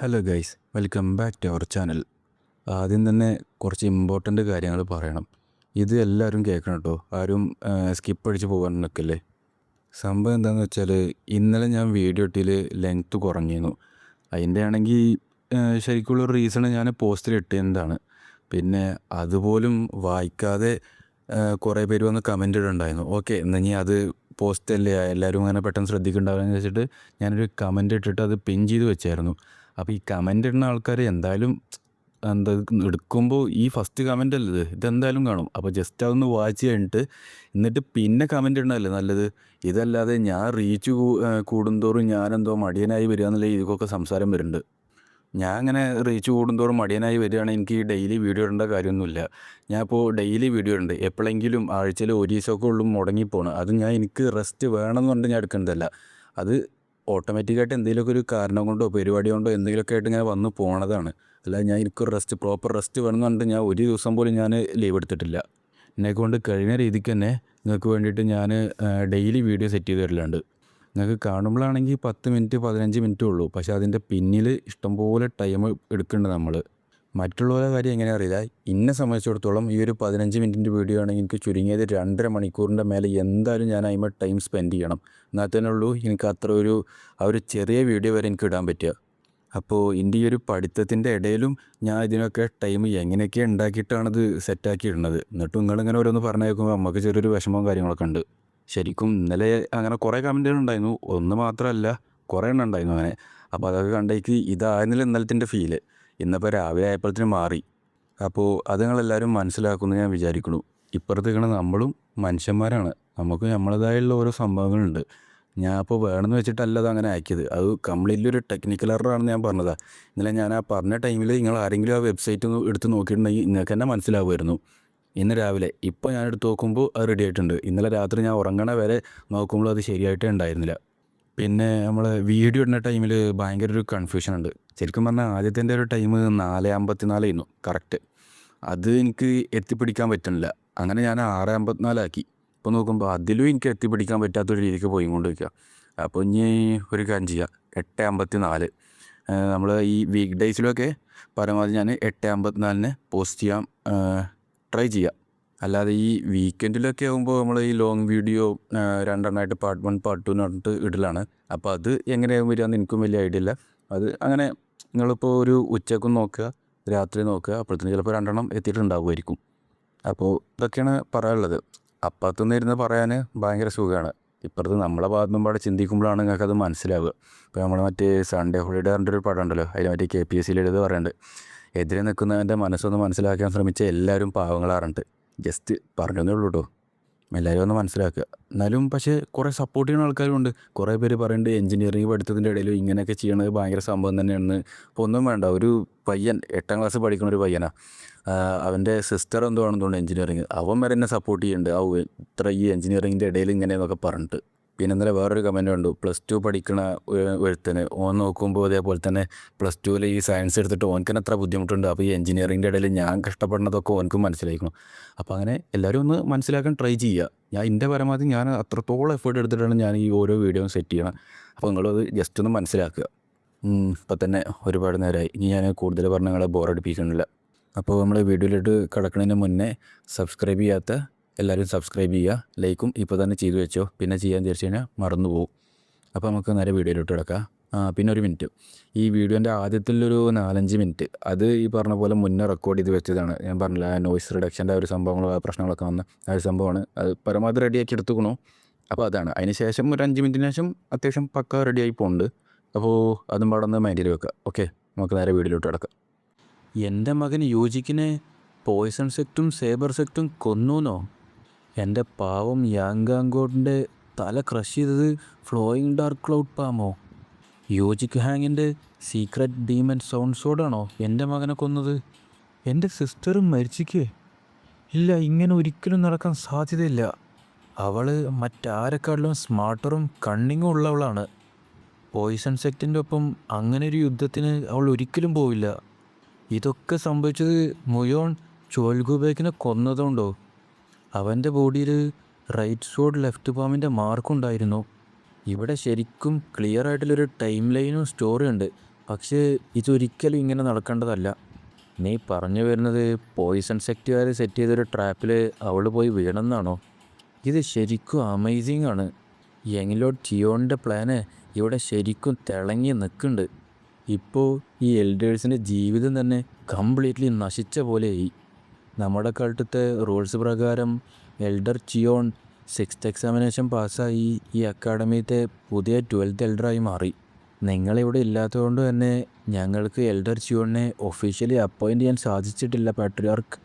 Hello guys, welcome back to our channel. ആദ്യം തന്നെ കുറച്ച് ഇമ്പോർട്ടൻ്റ് കാര്യങ്ങൾ പറയണം. ഇത് എല്ലാവരും കേൾക്കണം കേട്ടോ. ആരും സ്കിപ്പ് അടിച്ച് പോകാൻ നിൽക്കല്ലേ. സംഭവം എന്താണെന്ന് വെച്ചാൽ, ഇന്നലെ ഞാൻ വീഡിയോ ഇട്ടിൽ ലെങ്ത്ത് കുറഞ്ഞിരുന്നു. അതിൻ്റെ ആണെങ്കിൽ ശരിക്കുള്ളൊരു റീസൺ ഞാൻ പോസ്റ്റിൽ ഇട്ടതാണ്. പിന്നെ അതുപോലും വായിക്കാതെ കുറേ പേര് വന്ന് കമൻ്റ് ഇടുന്നുണ്ടായിരുന്നു. ഓക്കെ, എന്നാൽ ഇനി അത് പോസ്റ്റല്ലേ, എല്ലാവരും അങ്ങനെ പെട്ടെന്ന് ശ്രദ്ധിക്കുന്നുണ്ടാവുമെന്ന് വെച്ചിട്ട് ഞാനൊരു കമൻ്റ് ഇട്ടിട്ട് അത് പിൻ ചെയ്ത് വെച്ചായിരുന്നു. അപ്പോൾ ഈ കമൻ്റ് ഇടുന്ന ആൾക്കാർ എന്തായാലും എന്താ എടുക്കുമ്പോൾ ഈ ഫസ്റ്റ് കമൻ്റ് അല്ലത്, ഇതെന്തായാലും കാണും. അപ്പോൾ ജസ്റ്റ് അതൊന്ന് വായിച്ച് കഴിഞ്ഞിട്ട് എന്നിട്ട് പിന്നെ കമൻ്റ് ഇടണമല്ലേ നല്ലത്. ഇതല്ലാതെ ഞാൻ റീച്ച് കൂടുന്തോറും ഞാനെന്തോ മടിയനായി വരിക എന്നുള്ള ഇതൊക്കെ സംസാരം വരുന്നുണ്ട്. ഞാൻ അങ്ങനെ റീച്ച് കൂടുന്തോറും മടിയനായി വരികയാണെങ്കിൽ എനിക്ക് ഡെയിലി വീഡിയോ ഇടേണ്ട കാര്യമൊന്നുമില്ല. ഞാൻ ഇപ്പോൾ ഡെയിലി വീഡിയോ ഉണ്ട്. എപ്പോഴെങ്കിലും ആഴ്ചയിൽ ഒരു ദിവസമൊക്കെ ഉള്ളൂ മുടങ്ങിപ്പോണ്. അത് എനിക്ക് റെസ്റ്റ് വേണമെന്ന് പറഞ്ഞിട്ട് ഞാൻ എടുക്കുന്നതല്ല. അത് ഓട്ടോമാറ്റിക്കായിട്ട് എന്തെങ്കിലുമൊക്കെ ഒരു കാരണം കൊണ്ടോ പരിപാടി കൊണ്ടോ എന്തെങ്കിലുമൊക്കെ ആയിട്ട് ഇങ്ങനെ വന്ന് പോണതാണ്. അല്ലാതെ എനിക്കൊരു പ്രോപ്പർ റെസ്റ്റ് വേണമെന്ന് പറഞ്ഞിട്ട് ഞാൻ ഒരു ദിവസം പോലും ഞാൻ ലീവ് എടുത്തിട്ടില്ല. എന്നെക്കൊണ്ട് കഴിഞ്ഞ രീതിക്ക് തന്നെ നിങ്ങൾക്ക് വേണ്ടിയിട്ട് ഞാൻ ഡെയിലി വീഡിയോ സെറ്റ് ചെയ്ത് തരലുണ്ട്. നിങ്ങൾക്ക് കാണുമ്പോഴാണെങ്കിൽ 10 മിനിറ്റ് 15 മിനിറ്റേ ഉള്ളൂ. പക്ഷേ അതിൻ്റെ പിന്നിൽ ഇഷ്ടംപോലെ ടൈം എടുക്കുന്നുണ്ട് നമ്മൾ. മറ്റുള്ളവരുടെ കാര്യം എങ്ങനെ അറിയില്ല. എന്നെ സംബന്ധിച്ചിടത്തോളം ഈ ഒരു 15 മിനിറ്റിൻ്റെ വീഡിയോ ആണെങ്കിൽ എനിക്ക് ചുരുങ്ങിയത് 2.5 മണിക്കൂറിൻ്റെ മേലെ എന്തായാലും ഞാൻ അതിന്മേൽ ടൈം സ്പെൻഡ് ചെയ്യണം. എന്നാൽ തന്നെ ഉള്ളൂ എനിക്ക് അത്ര ആ ഒരു ചെറിയ വീഡിയോ വരെ എനിക്ക് ഇടാൻ പറ്റുക. അപ്പോൾ എൻ്റെ ഈ ഒരു പഠിത്തത്തിൻ്റെ ഇടയിലും ഞാൻ ഇതിനൊക്കെ ടൈം എങ്ങനെയൊക്കെ ഉണ്ടാക്കിയിട്ടാണിത് സെറ്റാക്കി ഇടുന്നത്. എന്നിട്ടും നിങ്ങളിങ്ങനെ ഓരോന്ന് പറഞ്ഞു കേൾക്കുമ്പോൾ നമുക്ക് ചെറിയൊരു വിഷമവും കാര്യങ്ങളൊക്കെ ഉണ്ട്. ശരിക്കും ഇന്നലെ അങ്ങനെ കുറേ കമൻറ്റുകൾ ഉണ്ടായിരുന്നു. ഒന്ന് മാത്രമല്ല, കുറേ എണ്ണം ഉണ്ടായിരുന്നു അങ്ങനെ. അപ്പോൾ അതൊക്കെ കണ്ടേക്ക് ഇതായിരുന്നില്ല ഇന്നലത്തെ ഫീല്. ഇന്നിപ്പോൾ രാവിലെ ആയപ്പോഴത്തേനും മാറി. അപ്പോൾ അത് നിങ്ങളെല്ലാവരും മനസ്സിലാക്കുമെന്ന് ഞാൻ വിചാരിക്കുന്നു. ഇപ്പുറത്ത് നിൽക്കണ നമ്മളും മനുഷ്യന്മാരാണ്. നമുക്ക് നമ്മളതായുള്ള ഓരോ സംഭവങ്ങളുണ്ട്. ഞാൻ അപ്പോൾ വേണമെന്ന് വെച്ചിട്ടല്ല അത് അങ്ങനെ ആക്കിയത്. അത് കംപ്ലീറ്റ്ലി ഒരു ടെക്നിക്കൽ എററാണെന്ന് ഞാൻ പറഞ്ഞതാണ്. ഇന്നലെ ഞാൻ ആ പറഞ്ഞ ടൈമിൽ നിങ്ങൾ ആരെങ്കിലും ആ വെബ്സൈറ്റ് ഒന്ന് എടുത്ത് നോക്കിയിട്ടുണ്ടെങ്കിൽ നിങ്ങൾക്ക് തന്നെ മനസ്സിലാവുമായിരുന്നു. ഇന്ന് രാവിലെ ഇപ്പോൾ ഞാൻ എടുത്ത് നോക്കുമ്പോൾ അത് റെഡി ആയിട്ടുണ്ട്. ഇന്നലെ രാത്രി ഞാൻ ഉറങ്ങണ വരെ നോക്കുമ്പോൾ അത് ശരിയായിട്ടേ ഉണ്ടായിരുന്നില്ല. പിന്നെ നമ്മൾ വീഡിയോ ഇടുന്ന ടൈമിൽ ഭയങ്കര ഒരു കൺഫ്യൂഷൻ ഉണ്ട്. ശരിക്കും പറഞ്ഞാൽ ആദ്യത്തെ ഒരു ടൈം 4:54 ആയിരുന്നു കറക്റ്റ്. അത് എനിക്ക് എത്തിപ്പിടിക്കാൻ പറ്റുന്നില്ല. അങ്ങനെ ഞാൻ 6:54 ആക്കി. ഇപ്പോൾ നോക്കുമ്പോൾ അതിലും എനിക്ക് എത്തിപ്പിടിക്കാൻ പറ്റാത്തൊരു രീതിക്ക് പോയി കൊണ്ട് വയ്ക്കുക. അപ്പോൾ ഇനി ഒരു കാര്യം ചെയ്യുക, 8:54. നമ്മൾ ഈ വീക്ക് ഡേയ്സിലൊക്കെ പരമാവധി ഞാൻ 8:54 പോസ്റ്റ് ചെയ്യാൻ ട്രൈ ചെയ്യാം. അല്ലാതെ ഈ വീക്കെൻഡിലൊക്കെ ആകുമ്പോൾ നമ്മൾ ഈ ലോങ് വീഡിയോ രണ്ടെണ്ണമായിട്ട് പാർട്ട് 1 പാർട്ട് 2 എന്ന് പറഞ്ഞിട്ട് ഇടലാണ്. അപ്പോൾ അത് എങ്ങനെയാകും വരികയെന്ന് എനിക്കും വലിയ ഐഡിയ ഇല്ല. അത് അങ്ങനെ നിങ്ങളിപ്പോൾ ഒരു ഉച്ചക്കും നോക്കുക, രാത്രി നോക്കുക, അപ്പോഴത്തേന് ചിലപ്പോൾ 2 എത്തിയിട്ടുണ്ടാവുമായിരിക്കും. അപ്പോൾ ഇതൊക്കെയാണ് പറയാനുള്ളത്. അപ്പുറത്തുനിന്ന് ഇരുന്ന് പറയാൻ ഭയങ്കര സുഖമാണ്. ഇപ്പുറത്ത് നമ്മളെ ഭാഗത്തുനിന്നും പാടെ ചിന്തിക്കുമ്പോഴാണ് നിങ്ങൾക്കത് മനസ്സിലാവുക. ഇപ്പോൾ നമ്മൾ മറ്റേ സൺഡേ ഹോളിഡേ പറഞ്ഞിട്ടൊരു പടം ഉണ്ടല്ലോ, അതിൽ മറ്റേ KPSC എഴുതി പറയുന്നുണ്ട്, എതിരെ നിൽക്കുന്നവൻ്റെ മനസ്സൊന്ന് മനസ്സിലാക്കാൻ ശ്രമിച്ച എല്ലാവരും പാവങ്ങളാറുണ്ട്. ജസ്റ്റ് പറഞ്ഞതേ ഉള്ളൂ കേട്ടോ. എല്ലാവരും ഒന്ന് മനസ്സിലാക്കുക. എന്നാലും പക്ഷേ കുറേ സപ്പോർട്ട് ചെയ്യുന്ന ആൾക്കാരുണ്ട്. കുറേ പേര് പറയുന്നുണ്ട് എഞ്ചിനീയറിംഗ് പഠിത്തത്തിൻ്റെ ഇടയിൽ ഇങ്ങനെയൊക്കെ ചെയ്യണത് ഭയങ്കര സംഭവം തന്നെയാണ്. ഇപ്പോൾ ഒന്നും വേണ്ട, ഒരു പയ്യൻ 8ാം ക്ലാസ് പഠിക്കുന്ന ഒരു പയ്യനാണ്. അവൻ്റെ സിസ്റ്റർ എന്തോ ആണെന്ന് തോന്നുന്നു എഞ്ചിനീയറിംഗ്. അവൻ വരെ എന്നെ സപ്പോർട്ട് ചെയ്യുന്നുണ്ട്. ഇത്ര ഈ എഞ്ചിനീയറിംഗിൻ്റെ ഇടയിൽ ഇങ്ങനെയെന്നൊക്കെ പറഞ്ഞിട്ട്. പിന്നെ ഇന്നലെ വേറൊരു കമൻറ്റ് കണ്ടു, +2 പഠിക്കണ ഒരുത്തന് ഓൻ നോക്കുമ്പോൾ അതേപോലെ തന്നെ +2 ഈ സയൻസ് എടുത്തിട്ട് ഓൻക്ക് എത്ര ബുദ്ധിമുട്ടുണ്ട്. അപ്പോൾ ഈ എഞ്ചിനീയറിംഗിൻ്റെ ഇടയിൽ ഞാൻ കഷ്ടപ്പെടുന്നതൊക്കെ ഓൻക്കും മനസ്സിലാക്കണം. അപ്പോൾ അങ്ങനെ എല്ലാവരും ഒന്ന് മനസ്സിലാക്കാൻ ട്രൈ ചെയ്യുക. ഞാൻ എൻ്റെ പരമാവധി ഞാൻ അത്രത്തോളം എഫേർട്ട് എടുത്തിട്ടാണ് ഞാൻ ഈ ഓരോ വീഡിയോയും സെറ്റ് ചെയ്യണം. അപ്പോൾ നിങ്ങളത് ജസ്റ്റ് ഒന്ന് മനസ്സിലാക്കുക. ഇപ്പം തന്നെ ഒരുപാട് നേരമായി. ഇനി ഞാൻ കൂടുതൽ പറഞ്ഞ് നിങ്ങളെ ബോറടിപ്പിക്കുന്നില്ല. അപ്പോൾ നമ്മൾ വീഡിയോയിലോട്ട് കിടക്കുന്നതിന് മുന്നേ സബ്സ്ക്രൈബ് ചെയ്യാത്ത എല്ലാവരും സബ്സ്ക്രൈബ് ചെയ്യുക. ലൈക്കും ഇപ്പോൾ തന്നെ ചെയ്തു വെച്ചോ. പിന്നെ ചെയ്യാൻ തിരിച്ചു കഴിഞ്ഞാൽ മറന്നു പോകും. അപ്പോൾ നമുക്ക് നേരെ വീഡിയോയിലോട്ട് കിടക്കാം. പിന്നെ ഒരു മിനിറ്റ്, ഈ വീഡിയോൻ്റെ ആദ്യത്തിലൊരു 4-5 മിനിറ്റ് അത് ഈ പറഞ്ഞ പോലെ മുന്നേ റെക്കോർഡ് ചെയ്ത് വെച്ചതാണ്. ഞാൻ പറഞ്ഞില്ല, നോയ്സ് റിഡക്ഷൻ്റെ ഒരു സംഭവങ്ങളോ പ്രശ്നങ്ങളൊക്കെ വന്ന ആ ഒരു സംഭവമാണ്. അത് പരമാവധി റെഡിയാക്കി എടുത്തുക്കണു. അപ്പോൾ അതാണ്. അതിന് ശേഷം ഒരു 5 മിനിറ്റിന് ശേഷം അത്യാവശ്യം പക്ക റെഡിയായി പോകുന്നുണ്ട്. അപ്പോൾ അതും പാടൊന്ന് മൈൻഡിൽ വെക്കുക. ഓക്കെ, നമുക്ക് നേരെ വീഡിയോയിലോട്ട് കിടക്കാം. എൻ്റെ മകൻ യൂജിക്കിനെ പോയ്സൺ സെക്റ്റും സേബർ സെക്റ്റും കൊന്നൂന്നോ? എൻ്റെ പാവം യാങ്കാങ്കോട്ടിൻ്റെ തല ക്രഷ് ചെയ്തത് ഫ്ലോയിങ് ഡാർക്ക് ക്ലൗഡ് പാമോ? യൂജിക്ക് ഹാങ്ങിൻ്റെ സീക്രട്ട് ഡീമൻ സൗണ്ട് സോഡാണോ എൻ്റെ മകനെ കൊന്നത്? എൻ്റെ സിസ്റ്ററും മരിച്ചിക്കേ? ഇല്ല, ഇങ്ങനെ ഒരിക്കലും നടക്കാൻ സാധ്യതയില്ല. അവൾ മറ്റാരെക്കാട്ടിലും സ്മാർട്ടറും കണ്ണിങ്ങും ഉള്ളവളാണ്. പോയ്സൺ സെക്റ്റിൻ്റെ ഒപ്പം അങ്ങനെ ഒരു യുദ്ധത്തിന് അവൾ ഒരിക്കലും പോവില്ല. ഇതൊക്കെ സംഭവിച്ചത് മുയോൺ ചോൽഗുബേക്കിനെ കൊന്നതുകൊണ്ടോ? അവൻ്റെ ബോഡിയിൽ റൈറ്റ് സോഡ് ലെഫ്റ്റ് പാമിൻ്റെ മാർക്കുണ്ടായിരുന്നു. ഇവിടെ ശരിക്കും ക്ലിയർ ആയിട്ടുള്ളൊരു ടൈം ലൈനും സ്റ്റോറി ഉണ്ട്. പക്ഷേ ഇതൊരിക്കലും ഇങ്ങനെ നടക്കേണ്ടതല്ല. നീ പറഞ്ഞു വരുന്നത് പോയിസൺ സെക്റ്റുകാർ സെറ്റ് ചെയ്തൊരു ട്രാപ്പിൽ അവൾ പോയി വീണെന്നാണോ? ഇത് ശരിക്കും അമേസിങ് ആണ്. യങ്ങിലോട്ട് ചിയോണിൻ്റെ പ്ലാന് ഇവിടെ ശരിക്കും തിളങ്ങി നിൽക്കുന്നുണ്ട്. ഇപ്പോൾ ഈ എൽഡേഴ്സിൻ്റെ ജീവിതം തന്നെ കംപ്ലീറ്റ്ലി നശിച്ച പോലെയായി. നമ്മുടെ കാലത്തെ റൂൾസ് പ്രകാരം എൽഡർ ചിയോൺ 6th എക്സാമിനേഷൻ പാസ്സായി ഈ അക്കാഡമിയിലത്തെ പുതിയ 12th എൽഡറായി മാറി. നിങ്ങളിവിടെ ഇല്ലാത്തതുകൊണ്ട് തന്നെ ഞങ്ങൾക്ക് എൽഡർ ചിയോണിനെ ഒഫീഷ്യലി അപ്പോയിൻ്റ് ചെയ്യാൻ സാധിച്ചിട്ടില്ല പാട്രിയാർക്ക്.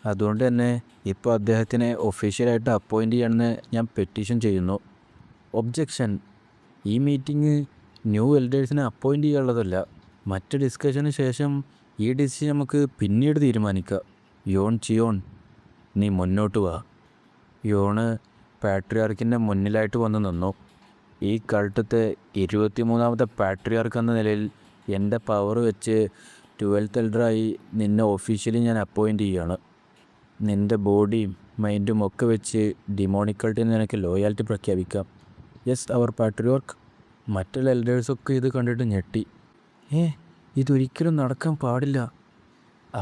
അതുകൊണ്ട് തന്നെ ഇപ്പോൾ അദ്ദേഹത്തിനെ ഒഫീഷ്യലായിട്ട് അപ്പോയിൻ്റ് ചെയ്യണമെന്ന് ഞാൻ പെറ്റീഷൻ ചെയ്യുന്നു. ഒബ്ജെക്ഷൻ. ഈ മീറ്റിംഗ് ന്യൂ എൽഡേഴ്സിനെ അപ്പോയിൻ്റ് ചെയ്യാനുള്ളതല്ല. മറ്റ് ഡിസ്കഷന് ശേഷം ഈ ഡിസിഷൻ നമുക്ക് പിന്നീട് തീരുമാനിക്കാം. യോൺ ചിയോൺ, നീ മുന്നോട്ട് വാ. യോണ് പാട്രിയാർക്കിൻ്റെ മുന്നിലായിട്ട് വന്ന് നിന്നു. ഈ കൾട്ടത്തെ 23ാമത്തെ പാട്രിയാർക്ക് എന്ന നിലയിൽ എൻ്റെ പവർ വെച്ച് 12th എൽഡറായി നിന്നെ ഒഫീഷ്യലി ഞാൻ അപ്പോയിൻ്റ് ചെയ്യുകയാണ്. നിൻ്റെ ബോഡിയും മൈൻഡും ഒക്കെ വെച്ച് ഡിമോണിക് കൾട്ടിന് നിനക്ക് ലോയാലിറ്റി പ്രഖ്യാപിക്കാം. യെസ് അവർ പാട്രിയാർക്ക്. മറ്റുള്ള എൽഡേഴ്സൊക്കെ ഇത് കണ്ടിട്ട് ഞെട്ടി. ഇതൊരിക്കലും നടക്കാൻ പാടില്ല.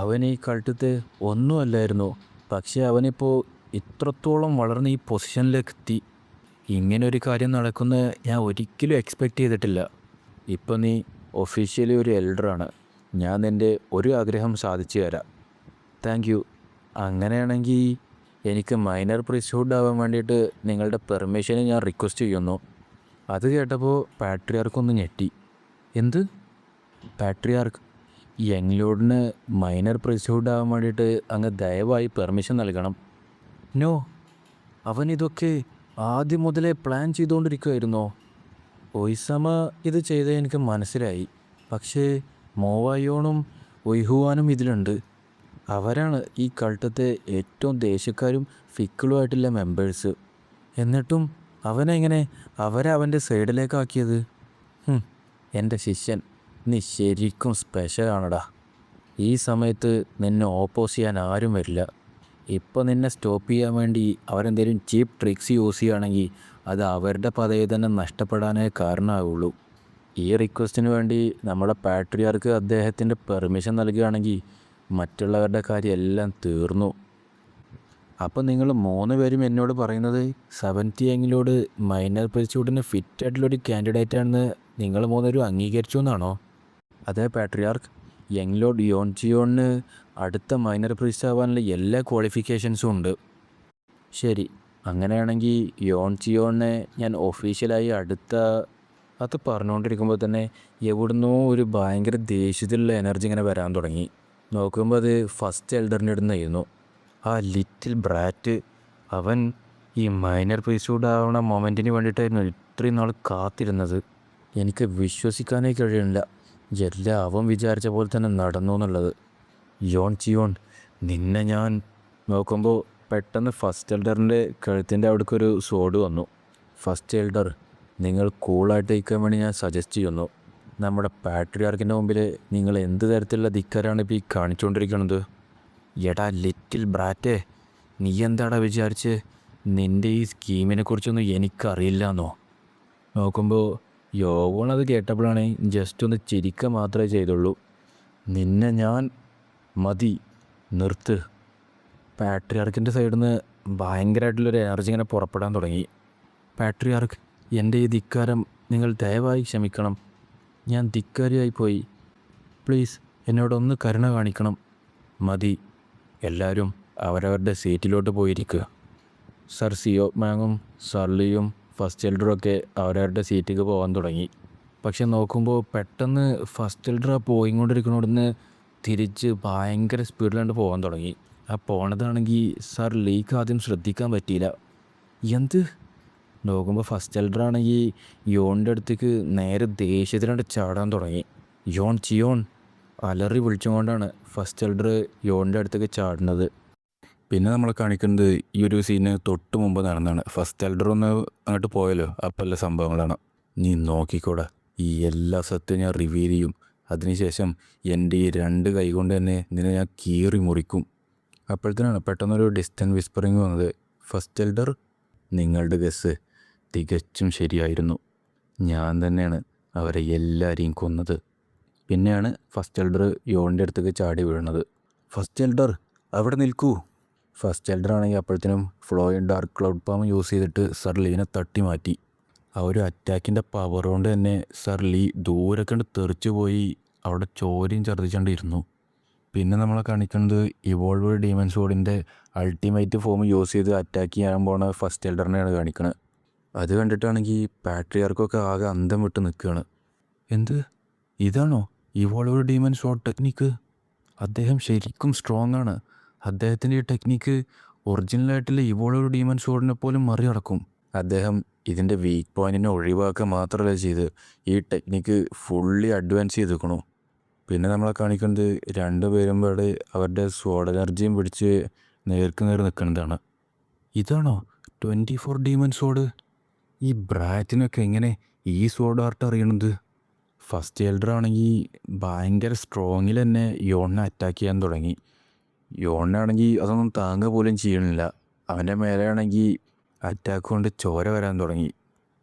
അവൻ ഈ കൾട്ടത്തെ ഒന്നുമല്ലായിരുന്നു. പക്ഷേ അവനിപ്പോൾ ഇത്രത്തോളം വളർന്ന് ഈ പൊസിഷനിലേക്ക് എത്തി. ഇങ്ങനൊരു കാര്യം നടക്കുന്നത് ഞാൻ ഒരിക്കലും എക്സ്പെക്റ്റ് ചെയ്തിട്ടില്ല. ഇപ്പം നീ ഒഫീഷ്യലി ഒരു എൽഡറാണ്. ഞാൻ നിൻ്റെ ഒരു ആഗ്രഹം സാധിച്ചു തരാം. Thank you. അങ്ങനെയാണെങ്കിൽ എനിക്ക് മൈനർ പ്രീസ്റ്റ്ഹുഡ് ആവാൻ വേണ്ടിയിട്ട് നിങ്ങളുടെ പെർമിഷന് ഞാൻ റിക്വസ്റ്റ് ചെയ്യുന്നു. അത് കേട്ടപ്പോൾ പാട്രിയാർക്കൊന്ന് ഞെട്ടി. എന്ത്? പാട്രിയാർക്ക്, യങ് മൈനർ പ്രീസ്റ്റ്ഹുഡ് ആവാൻ വേണ്ടിയിട്ട് അങ്ങ് ദയവായി പെർമിഷൻ നൽകണം. നോ, അവൻ ഇതൊക്കെ ആദ്യം മുതലേ പ്ലാൻ ചെയ്തുകൊണ്ടിരിക്കുമായിരുന്നോ? ഒയ്സമ ഇത് ചെയ്തത് എനിക്ക് മനസ്സിലായി. പക്ഷേ മോവായോണും ഒയ്ഹുവാനും ഇതിലുണ്ട്. അവരാണ് ഈ കൾട്ടത്തെ ഏറ്റവും ദേഷ്യക്കാരും ഫിക്കിളുമായിട്ടുള്ള മെമ്പേഴ്സ്. എന്നിട്ടും അവനെങ്ങനെ അവൻ്റെ സൈഡിലേക്കാക്കിയത്? എൻ്റെ ശിഷ്യൻ, നീ ശരിക്കും സ്പെഷ്യലാണടാ. ഈ സമയത്ത് നിന്നെ ഓപ്പോസ് ചെയ്യാൻ ആരും വരില്ല. ഇപ്പോൾ നിന്നെ സ്റ്റോപ്പ് ചെയ്യാൻ വേണ്ടി അവരെന്തെങ്കിലും ചീപ്പ് ട്രിക്സ് യൂസ് ചെയ്യുകയാണെങ്കിൽ അത് അവരുടെ പദവി തന്നെ നഷ്ടപ്പെടാനേ കാരണമാവുള്ളൂ. ഈ റിക്വസ്റ്റിന് വേണ്ടി നമ്മുടെ പാട്രിയാർക്ക് അദ്ദേഹത്തിൻ്റെ പെർമിഷൻ നൽകുകയാണെങ്കിൽ മറ്റുള്ളവരുടെ കാര്യം എല്ലാം തീർന്നു. അപ്പോൾ നിങ്ങൾ 3 പേരും എന്നോട് പറയുന്നത് 7th യങ്ങിലോട് മൈനർ പ്രീസ്റ്റ്ഹുഡിന് ഫിറ്റായിട്ടുള്ളൊരു കാൻഡിഡേറ്റാണെന്ന് നിങ്ങൾ 3 പേരും അംഗീകരിച്ചു എന്നാണോ? അതെ പാട്രിയാർക്ക്. യങ് ലോർഡ് യോൺ ചിയോണിന് അടുത്ത മൈനർ പ്രീസ്റ്റ് ആവാനുള്ള എല്ലാ ക്വാളിഫിക്കേഷൻസും ഉണ്ട്. ശരി, അങ്ങനെയാണെങ്കിൽ യോൺ ചിയോണിനെ ഞാൻ ഒഫീഷ്യലായി അത് പറഞ്ഞുകൊണ്ടിരിക്കുമ്പോൾ തന്നെ എവിടുന്നോ ഒരു ഭയങ്കര ദേഷ്യത്തിലുള്ള എനർജി ഇങ്ങനെ വരാൻ തുടങ്ങി. നോക്കുമ്പോൾ അത് ഫസ്റ്റ് എൽഡറിൻ്റെ അടുത്തായിരുന്നു. ആ ലിറ്റിൽ ബ്രാറ്റ്, അവൻ ഈ മൈനർ പ്രീസ്റ്റ്ഹുഡ് ആവണ മൊമെൻറ്റിന് വേണ്ടിയിട്ടായിരുന്നു ഇത്രയും നാൾ കാത്തിരുന്നത്. എനിക്ക് വിശ്വസിക്കാനേ കഴിയണില്ല എല്ലാം അവൻ വിചാരിച്ച പോലെ തന്നെ നടന്നു എന്നുള്ളത്. യോൺ ചിയോൺ, നിന്നെ ഞാൻ നോക്കുമ്പോൾ പെട്ടെന്ന് ഫസ്റ്റ് എൽഡറിൻ്റെ കഴുത്തിൻ്റെ അവിടേക്കൊരു സോഡ് വന്നു. ഫസ്റ്റ് എൽഡർ, നിങ്ങൾ കൂളായിട്ട് ഇരിക്കാൻ വേണ്ടി ഞാൻ സജസ്റ്റ് ചെയ്യുന്നു. നമ്മുടെ പാട്രിയാർക്കിൻ്റെ മുമ്പിൽ നിങ്ങൾ എന്ത് തരത്തിലുള്ള ധിക്കാരാണ് ഇപ്പോൾ ഈ കാണിച്ചുകൊണ്ടിരിക്കുന്നത്? എടാ ലിറ്റിൽ ബ്രാറ്റേ, നീ എന്താടാ വിചാരിച്ച് നിൻ്റെ ഈ സ്കീമിനെക്കുറിച്ചൊന്നും എനിക്കറിയില്ല എന്നോ? നോക്കുമ്പോൾ യോവൺ അത് കേട്ടപ്പോഴാണ് ജസ്റ്റ് ഒന്ന് ചിരിക്കുക മാത്രമേ ചെയ്തുള്ളൂ. നിന്നെ ഞാൻ മതി, നിർത്ത്. പാട്രിയാർക്കിൻ്റെ സൈഡിൽ നിന്ന് ഭയങ്കരമായിട്ടുള്ളൊരു എനർജി ഇങ്ങനെ പുറപ്പെടാൻ തുടങ്ങി. പാട്രിയാർക്ക്, എൻ്റെ ഈ ധിക്കാരം നിങ്ങൾ ദയവായി ക്ഷമിക്കണം. ഞാൻ ധിക്കാരിയായിപ്പോയി. പ്ലീസ് എന്നോടൊന്ന് കരുണ കാണിക്കണം. മതി, എല്ലാവരും അവരവരുടെ സീറ്റിലോട്ട് പോയിരിക്കുക. സർ സിയോ മാങ്ങും സർലിയും ഫസ്റ്റ് എൽഡറൊക്കെ അവരവരുടെ സീറ്റിലേക്ക് പോകാൻ തുടങ്ങി. പക്ഷെ നോക്കുമ്പോൾ പെട്ടെന്ന് ഫസ്റ്റ് എൽഡർ ആ പോയിക്കൊണ്ടിരിക്കുന്നോടന്ന് തിരിച്ച് ഭയങ്കര സ്പീഡിലാണ്ട് പോകാൻ തുടങ്ങി. ആ പോണതാണെങ്കിൽ സർ ലീക്ക് ആദ്യം ശ്രദ്ധിക്കാൻ പറ്റിയില്ല. എന്ത്? നോക്കുമ്പോൾ ഫസ്റ്റ് എൽഡറാണെങ്കിൽ യോണിൻ്റെ അടുത്തേക്ക് നേരെ ദേഷ്യത്തിലാണ്ട് ചാടാൻ തുടങ്ങി. യോൺ ചിയോൺ അലറി വിളിച്ചുകൊണ്ടാണ് ഫസ്റ്റ് എൽഡർ യോണിൻ്റെ അടുത്തേക്ക് ചാടുന്നത്. പിന്നെ നമ്മൾ കാണിക്കുന്നത് ഈ ഒരു സീന് തൊട്ട് മുമ്പ് നടന്നാണ്. ഫസ്റ്റ് എൽഡർ ഒന്ന് അങ്ങോട്ട് പോയല്ലോ, അപ്പം എല്ലാ സംഭവങ്ങളാണ്. നീ നോക്കിക്കോടാ, ഈ എല്ലാ സത്യം ഞാൻ റിവീൽ ചെയ്യും. അതിനുശേഷം എൻ്റെ ഈ 2 കൈ കൊണ്ട് തന്നെ നിന്നെ ഞാൻ കീറി മുറിക്കും. അപ്പോഴത്തേനാണ് പെട്ടെന്നൊരു ഡിസ്റ്റൻറ്റ് വിസ്പറിങ് വന്നത്. ഫസ്റ്റ് എൽഡർ, നിങ്ങളുടെ ഗസ് തികച്ചും ശരിയായിരുന്നു. ഞാൻ തന്നെയാണ് അവരെ എല്ലാവരെയും കൊന്നത്. പിന്നെയാണ് ഫസ്റ്റ് എൽഡർ യോണിൻ്റെ അടുത്തേക്ക് ചാടി വീഴുന്നത്. ഫസ്റ്റ് എൽഡർ അവിടെ നിൽക്കൂ. ഫസ്റ്റ് എൽഡർ ആണെങ്കിൽ അപ്പോഴത്തേനും ഫ്ലോയിൻ ഡാർക്ക് ക്ലൗഡ് പാം യൂസ് ചെയ്തിട്ട് സർ ലീനെ തട്ടി മാറ്റി. ആ ഒരു അറ്റാക്കിൻ്റെ പവർ കൊണ്ട് തന്നെ സർ ലീ ദൂരെ കണ്ട് തെറിച്ചു പോയി അവിടെ ചോരയും ഛർദ്ദിച്ചുകൊണ്ടിരുന്നു. പിന്നെ നമ്മളെ കാണിക്കുന്നത് ഇവോൾവ് ഡീമൺ സോഡിൻ്റെ അൾട്ടിമേറ്റ് ഫോം യൂസ് ചെയ്ത് അറ്റാക്ക് ചെയ്യാൻ പോണ ഫസ്റ്റ് എൽഡറിനെയാണ് കാണിക്കുന്നത്. അത് കണ്ടിട്ടാണെങ്കിൽ പാട്രിയാർക്കൊക്കെ ആകെ അന്തം വിട്ട് നിൽക്കുകയാണ്. എന്ത്, ഇതാണോ ഇവോൾവ് ഡീമൺ സോഡ് ടെക്നിക്ക്? അദ്ദേഹം ശരിക്കും സ്ട്രോങ് ആണ്. അദ്ദേഹത്തിൻ്റെ ഈ ടെക്നിക്ക് ഒറിജിനലായിട്ടുള്ള ഇവോൾവ് ഡീമൺ സോഡിനെ പോലും മറികടക്കും. അദ്ദേഹം ഇതിൻ്റെ വീക്ക് പോയിൻറ്റിനെ ഒഴിവാക്കുക മാത്രമല്ല ചെയ്ത് ഈ ടെക്നിക്ക് ഫുള്ളി അഡ്വാൻസ് ചെയ്തിരിക്കണു. പിന്നെ നമ്മളെ കാണിക്കുന്നത് രണ്ടുപേരും പാടെ അവരുടെ സോഡ് എനർജിയും പിടിച്ച് നേർക്ക് നേർ നിൽക്കുന്നതാണ്. ഇതാണോ 24 ഡീമൺ സോഡ്? ഈ ബ്രാറ്റിനൊക്കെ എങ്ങനെ ഈ സോഡ് ആർട്ട് അറിയണത്? ഫസ്റ്റ് എൽഡർ ആണെങ്കിൽ ഭയങ്കര സ്ട്രോങ്ങിൽ തന്നെ യോണിനെ അറ്റാക്ക് ചെയ്യാൻ തുടങ്ങി. യോണിനാണെങ്കിൽ അതൊന്നും താങ്ങുക പോലും ചെയ്യണില്ല. അവൻ്റെ മേലെയാണെങ്കിൽ അറ്റാക്ക് കൊണ്ട് ചോര വരാൻ തുടങ്ങി.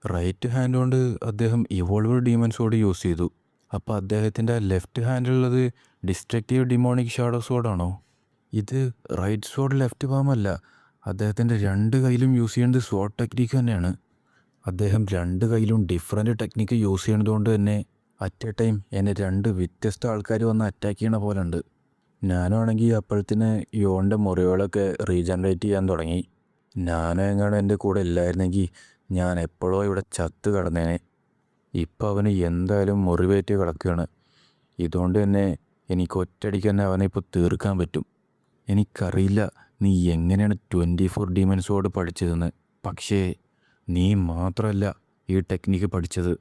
റൈറ്റ് ഹാൻഡ് കൊണ്ട് അദ്ദേഹം ഇവോൾവ് ഡീമൺ സോഡ് യൂസ് ചെയ്തു. അപ്പോൾ അദ്ദേഹത്തിൻ്റെ ലെഫ്റ്റ് ഹാൻഡിലുള്ളത് ഡിസ്ട്രക്റ്റീവ് ഡിമോണിക് ഷാഡോ സോഡാണോ? ഇത് റൈറ്റ് സോഡ് ലെഫ്റ്റ് പാം അല്ല. അദ്ദേഹത്തിൻ്റെ രണ്ട് കയ്യിലും യൂസ് ചെയ്യുന്നത് സോഡ് ടെക്നിക്ക് തന്നെയാണ്. അദ്ദേഹം രണ്ട് കയ്യിലും ഡിഫറെൻറ്റ് ടെക്നിക്ക് യൂസ് ചെയ്യുന്നത് കൊണ്ട് തന്നെ അറ്റ് എ ടൈം എന്നെ രണ്ട് വ്യത്യസ്ത ആൾക്കാർ വന്ന് അറ്റാക്ക് ചെയ്യണ പോലെ ഉണ്ട്. ഞാനാണെങ്കിൽ അപ്പോഴത്തേന് യോണിൻ്റെ മുറിവുകളൊക്കെ റീജനറേറ്റ് ചെയ്യാൻ തുടങ്ങി. ഞാനെങ്ങാനും എൻ്റെ കൂടെ ഇല്ലായിരുന്നെങ്കിൽ ഞാൻ എപ്പോഴോ ഇവിടെ ചത്ത് കിടന്നേനെ. ഇപ്പം അവന് എന്തായാലും മുറിവേറ്റ് കിടക്കുകയാണ്. ഇതുകൊണ്ട് തന്നെ എനിക്ക് ഒറ്റയടിക്ക് തന്നെ അവനെ ഇപ്പോൾ തീർക്കാൻ പറ്റും. എനിക്കറിയില്ല നീ എങ്ങനെയാണ് 24 ഡീമൺ സോഡ് പഠിച്ചതെന്ന്. പക്ഷേ നീ മാത്രമല്ല ഈ ടെക്നിക്ക് പഠിച്ചത്.